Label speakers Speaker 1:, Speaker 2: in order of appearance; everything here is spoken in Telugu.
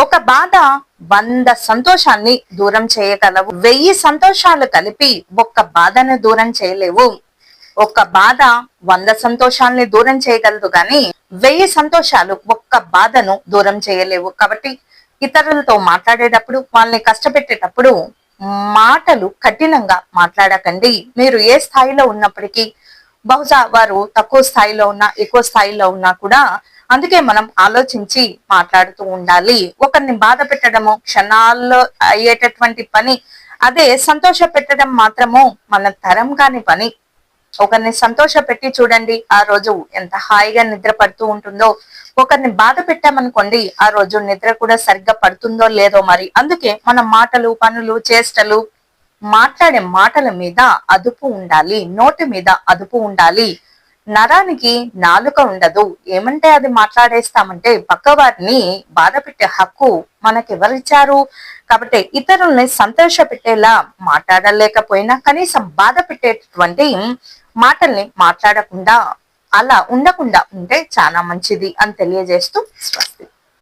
Speaker 1: ఒక బాధ 100 సంతోషాన్ని దూరం చేయగలవు. 1000 సంతోషాలు కలిపి ఒక్క బాధను దూరం చేయలేవు. ఒక్క బాధ 100 సంతోషాలని దూరం చేయగలదు కానీ 1000 సంతోషాలు ఒక్క బాధను దూరం చేయలేవు. కాబట్టి ఇతరులతో మాట్లాడేటప్పుడు, వాళ్ళని కష్టపెట్టేటప్పుడు మాటలు కఠినంగా మాట్లాడకండి. మీరు ఏ స్థాయిలో ఉన్నప్పటికీ, బహుశా వారు తక్కువ స్థాయిలో ఉన్నా, ఎక్కువ స్థాయిలో ఉన్నా కూడా, అందుకే మనం ఆలోచించి మాట్లాడుతూ ఉండాలి. ఒకరిని బాధ పెట్టడము క్షణాల్లో అయ్యేటటువంటి పని. అదే సంతోష పెట్టడం మాత్రము మన తరం కాని పని. ఒకరిని సంతోష పెట్టి చూడండి, ఆ రోజు ఎంత హాయిగా నిద్ర పడుతూ ఉంటుందో. ఒకరిని బాధ పెట్టామనుకోండి, ఆ రోజు నిద్ర కూడా సరిగ్గా పడుతుందో లేదో మరి. అందుకే మన మాటలు, పనులు, చేష్టలు, మాట్లాడే మాటల మీద అదుపు ఉండాలి. నోటి మీద అదుపు ఉండాలి. నరానికి నాలుక ఉండదు. ఏమంటే అది మాట్లాడేస్తామంటే పక్కవారిని బాధ పెట్టే హక్కు మనకెవరిచ్చారు? కాబట్టి ఇతరుల్ని సంతోష పెట్టేలా మాట్లాడలేకపోయినా కనీసం బాధ పెట్టేటటువంటి మాటల్ని మాట్లాడకుండా అలా ఉండకుండా ఉంటే చాలా మంచిది అని తెలియజేస్తూ స్వస్తి.